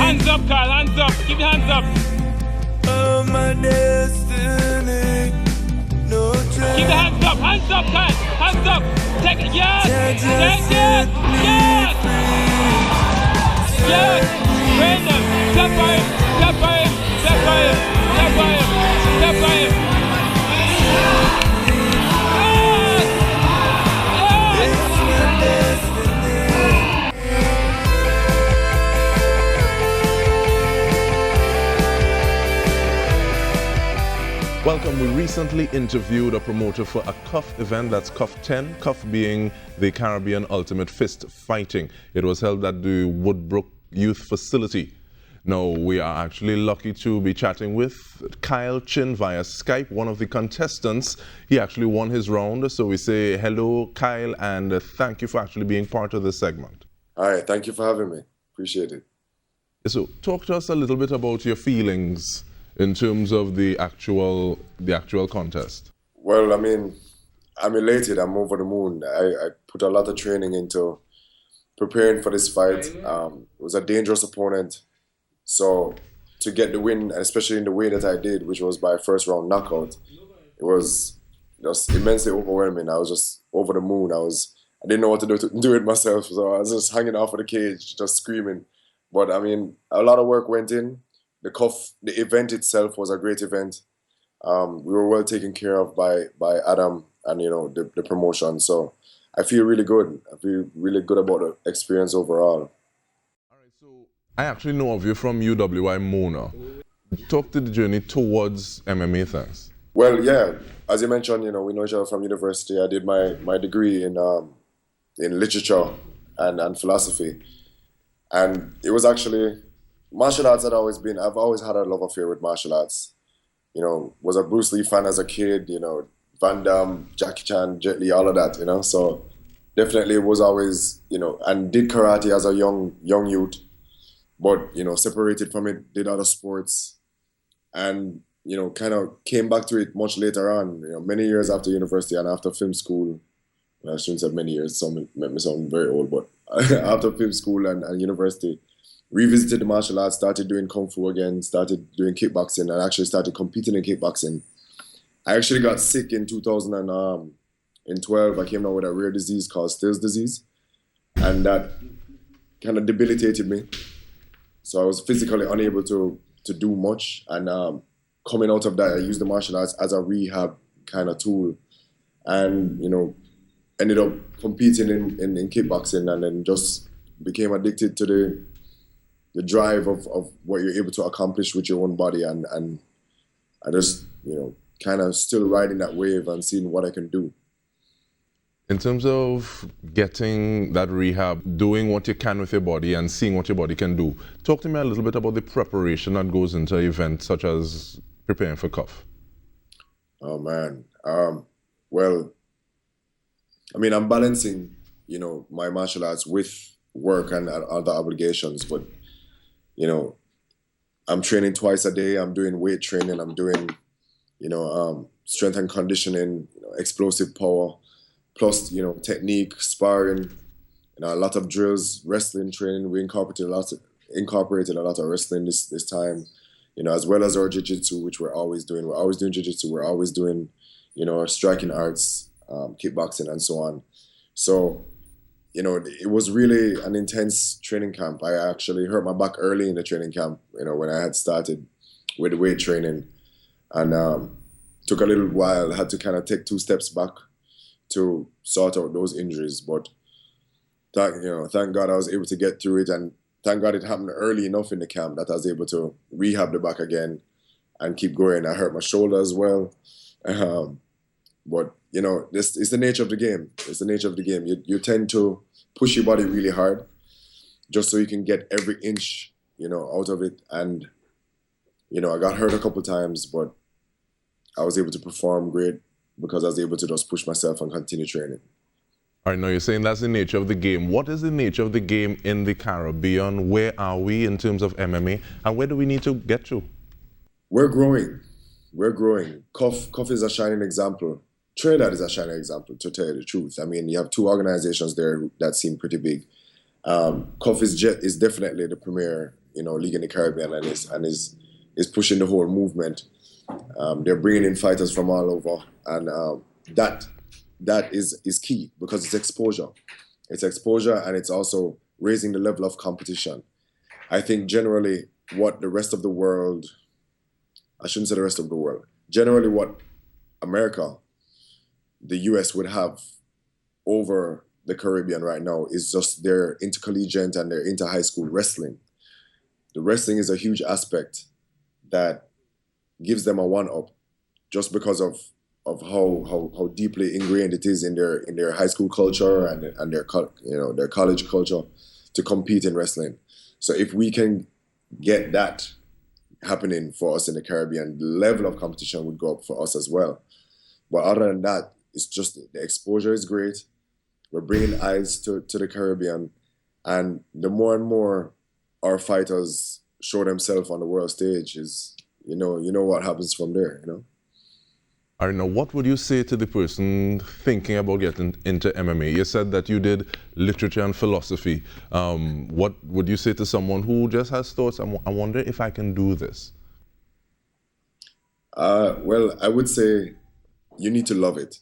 Hands up, Kyle, hands up. Keep your hands up. Oh, my destiny. No Keep your hands up, Kyle. Hands up. Take it, yes. Take it, yes. Yes. Rain them. Step by him. Step by him. Step by him. Step by him. Step by him. Welcome. We recently interviewed a promoter for a CUF event, that's CUF 10, CUF being the Caribbean Ultimate Fist Fighting. It was held at the Woodbrook Youth Facility. Now, we are actually lucky to be chatting with Kyle Chin via Skype, one of the contestants. He actually won his round, so we say hello, Kyle, and thank you for actually being part of this segment. All right, thank you for having me. Appreciate it. So, talk to us a little bit about your feelings in terms of the actual contest. Well, I mean, I'm elated. I'm over the moon. I put a lot of training into preparing for this fight. It was a dangerous opponent. So to get the win, especially in the way that I did, which was by first round knockout, it was just immensely overwhelming. I was just over the moon. I didn't know what to do it myself. So I was just hanging off of the cage, just screaming. But I mean, a lot of work went in. The event itself was a great event. We were well taken care of by Adam and the promotion. So I feel really good. I feel really good about the experience overall. All right, so I actually know of you from UWI Mona. Talk to the journey towards MMA things. Well, yeah, as you mentioned, we know each other from university. I did my degree in literature and philosophy, and it was actually. Martial arts I've always had a love affair with martial arts. Was a Bruce Lee fan as a kid, Van Damme, Jackie Chan, Jet Li, all of that, So definitely was always, and did karate as a young youth, but, separated from it, did other sports, and, kind of came back to it much later on, many years after university and after film school. I shouldn't say many years, so it made me sound very old, but after film school and university, revisited the martial arts, started doing Kung Fu again, started doing kickboxing, and actually started competing in kickboxing. I actually got sick in 2012. I came down with a rare disease called Still's disease, and that kind of debilitated me. So I was physically unable to do much, and coming out of that, I used the martial arts as a rehab kind of tool, and ended up competing in kickboxing, and then just became addicted to the drive of what you're able to accomplish with your own body, and I just, kind of still riding that wave and seeing what I can do. In terms of getting that rehab, doing what you can with your body and seeing what your body can do, talk to me a little bit about the preparation that goes into events such as preparing for CUF. Oh man, well, I mean, I'm balancing, my martial arts with work and other obligations, but I'm training twice a day. I'm doing weight training. I'm doing, strength and conditioning, explosive power, plus, technique, sparring, a lot of drills, wrestling training. We incorporated a lot of wrestling this time, as well as our jiu-jitsu, which we're always doing. We're always doing jiu-jitsu. We're always doing, our striking arts, kickboxing, and so on. So, it was really an intense training camp. I actually hurt my back early in the training camp, when I had started with weight training. And took a little while, had to kind of take 2 steps back to sort out those injuries. But, thank God I was able to get through it. And thank God it happened early enough in the camp that I was able to rehab the back again and keep going. I hurt my shoulder as well. But, this is the nature of the game. It's the nature of the game. You tend to push your body really hard just so you can get every inch, out of it. And, I got hurt a couple times, but I was able to perform great because I was able to just push myself and continue training. All right, now you're saying that's the nature of the game. What is the nature of the game in the Caribbean? Where are we in terms of MMA? And where do we need to get to? We're growing. CUF is a shining example. Trinidad is a shining example, to tell you the truth. I mean, you have 2 organizations there that seem pretty big. CUF is definitely the premier, league in the Caribbean and is pushing the whole movement. They're bringing in fighters from all over, and that is key because it's exposure. It's exposure, and it's also raising the level of competition. I think generally what the rest of the world, I shouldn't say the rest of the world, generally what America, the US would have over the Caribbean right now is just their intercollegiate and their inter-high school wrestling. The wrestling is a huge aspect that gives them a one-up just because of how deeply ingrained it is in their high school culture and their college culture to compete in wrestling. So if we can get that happening for us in the Caribbean, the level of competition would go up for us as well. But other than that, it's just the exposure is great. We're bringing eyes to the Caribbean, and the more and more our fighters show themselves on the world stage is, you know what happens from there, All right, now what would you say to the person thinking about getting into MMA? You said that you did literature and philosophy. What would you say to someone who just has thoughts, I wonder if I can do this? Well, I would say you need to love it.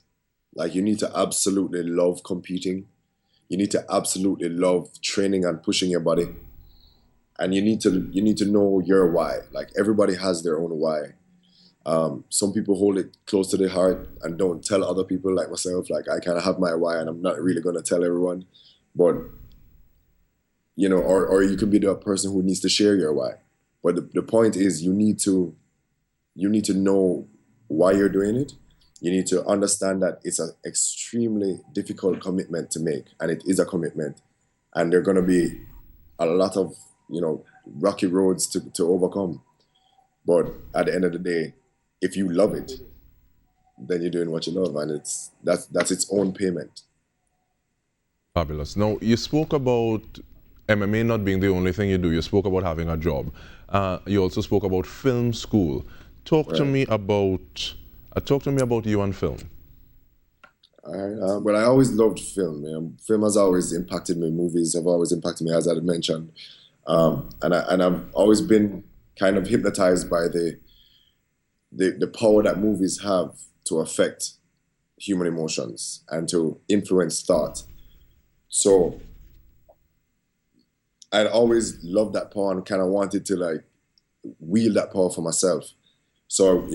Like, you need to absolutely love competing. You need to absolutely love training and pushing your body. And you need to know your why. Like, everybody has their own why. Some people hold it close to their heart and don't tell other people, like myself. Like, I kind of have my why and I'm not really going to tell everyone. But, or you can be the person who needs to share your why. But the point is you need to know why you're doing it. You need to understand that it's an extremely difficult commitment to make, and it is a commitment. And there are going to be a lot of, rocky roads to overcome. But at the end of the day, if you love it, then you're doing what you love, and that's its own payment. Fabulous. Now, you spoke about MMA not being the only thing you do. You spoke about having a job. You also spoke about film school. Talk to me about you and film. Well, I always loved film. Film has always impacted me. Movies have always impacted me, as I had mentioned. And I've always been kind of hypnotized by the power that movies have to affect human emotions and to influence thought. So I'd always loved that power and kind of wanted to wield that power for myself. So,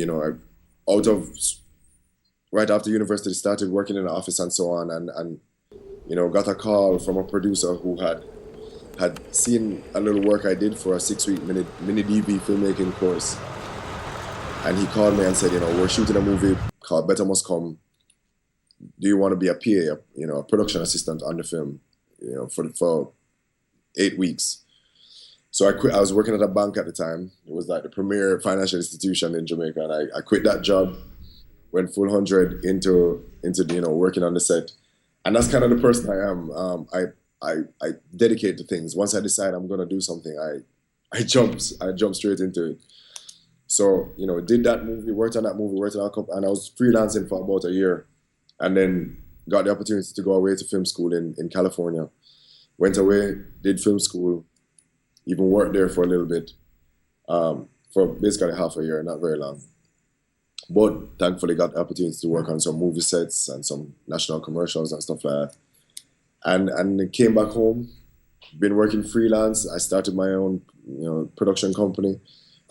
right after university, started working in the office and so on, and got a call from a producer who had seen a little work I did for a 6-week mini DV filmmaking course. And he called me and said, we're shooting a movie called Better Must Come. Do you want to be a PA, a production assistant on the film, for 8 weeks? So I quit. I was working at a bank at the time. It was like the premier financial institution in Jamaica. And I quit that job, went full 100 into working on the set. And that's kind of the person I am. I dedicate to things. Once I decide I'm going to do something, I jump straight into it. So, did that movie, worked on that movie, worked on a couple, and I was freelancing for about a year, and then got the opportunity to go away to film school in California. Went away, did film school, even worked there for a little bit, for basically half a year, not very long. But thankfully got the opportunity to work on some movie sets and some national commercials and stuff like that. And came back home, been working freelance. I started my own, production company,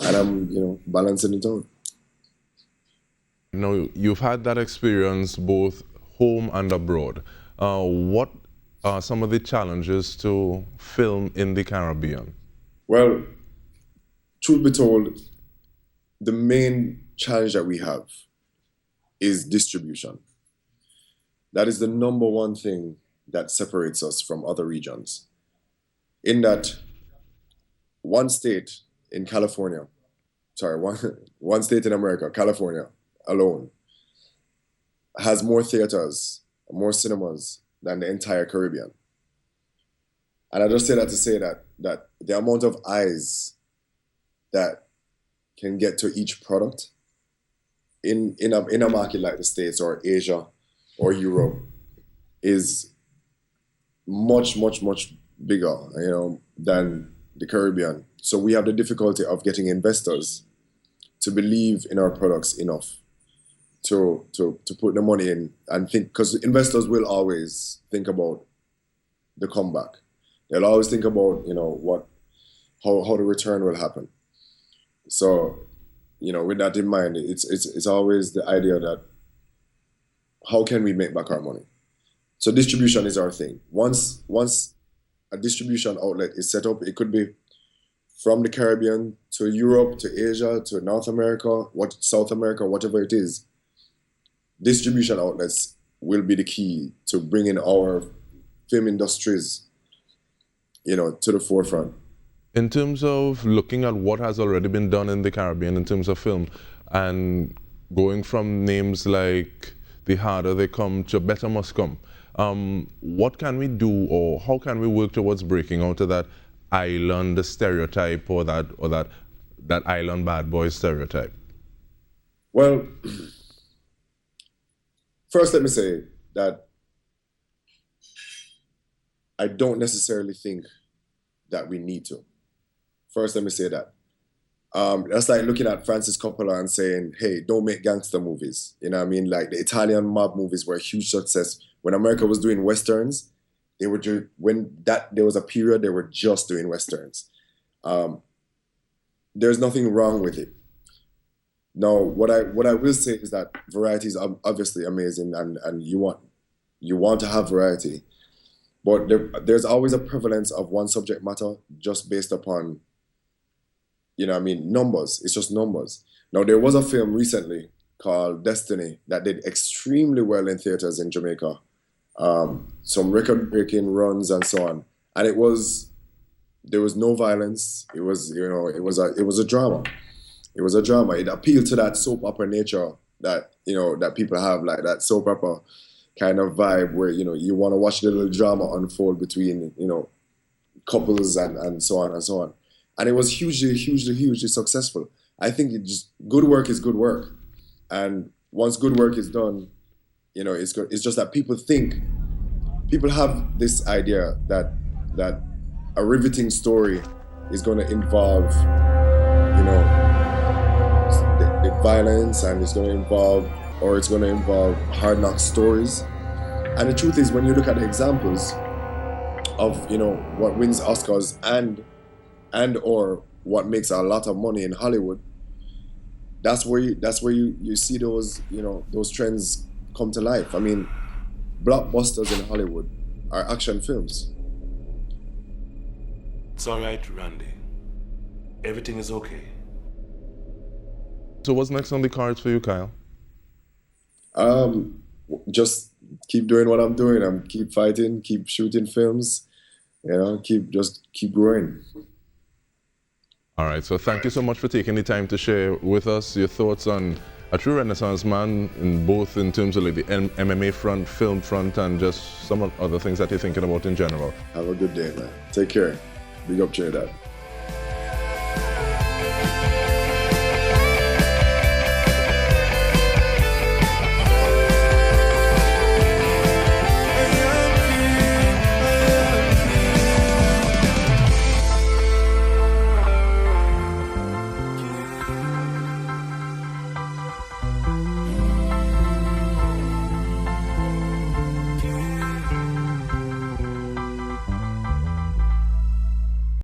and I'm, balancing it out. Now, you've had that experience both home and abroad. What are some of the challenges to film in the Caribbean? Well, truth be told, the main challenge that we have is distribution. That is the number one thing that separates us from other regions. In that one state in California, one state in America, California alone, has more theaters, more cinemas than the entire Caribbean. And I just say that to say that the amount of eyes that can get to each product in a market like the States or Asia or Europe is much, much, much bigger, than the Caribbean. So we have the difficulty of getting investors to believe in our products enough to put the money in and think, because investors will always think about the comeback. They'll always think about, you know, how the return will happen. So, you know, with that in mind, it's always the idea that how can we make back our money? So distribution is our thing. Once a distribution outlet is set up, it could be from the Caribbean to Europe, to Asia, to North America, South America, whatever it is, distribution outlets will be the key to bringing our film industries, you know, to the forefront. In terms of looking at what has already been done in the Caribbean in terms of film, and going from names like The Harder They Come to Better Must Come, what can we do, or how can we work towards breaking out of that island stereotype, or that island bad boy stereotype? Well, first let me say that I don't necessarily think that we need to. First, let me say that. That's like looking at Francis Coppola and saying, hey, don't make gangster movies. You know what I mean? Like the Italian mob movies were a huge success. When America was doing Westerns, there was a period they were just doing Westerns. There's nothing wrong with it. Now, what I will say is that variety is obviously amazing, and you want to have variety. But there's always a prevalence of one subject matter just based upon, you know what I mean, numbers. It's just numbers. Now, there was a film recently called Destiny that did extremely well in theaters in Jamaica. Some record-breaking runs and so on. And there was no violence. It was a drama. It was a drama. It appealed to that soap opera nature that, you know, that people have, like that soap opera kind of vibe where, you know, you want to watch the little drama unfold between, you know, couples and so on and so on. And it was hugely successful. I think good work is good work. And once good work is done, you know, it's good. It's just that people have this idea that a riveting story is going to involve, you know, the violence, and it's going to involve hard knock stories. And the truth is, when you look at the examples of, you know, what wins Oscars and or what makes a lot of money in Hollywood, that's where you see those, you know, those trends come to life. I mean, blockbusters in Hollywood are action films. It's all right, Randy. Everything is okay. So what's next on the cards for you, Kyle? Just keep doing what I'm doing. Keep fighting, keep shooting films, you know, keep growing. All right, so thank you so much for taking the time to share with us your thoughts on a true Renaissance man, in terms of like the MMA front, film front, and just some of other things that you're thinking about in general. Have a good day, man. Take care. Big up Trinidad.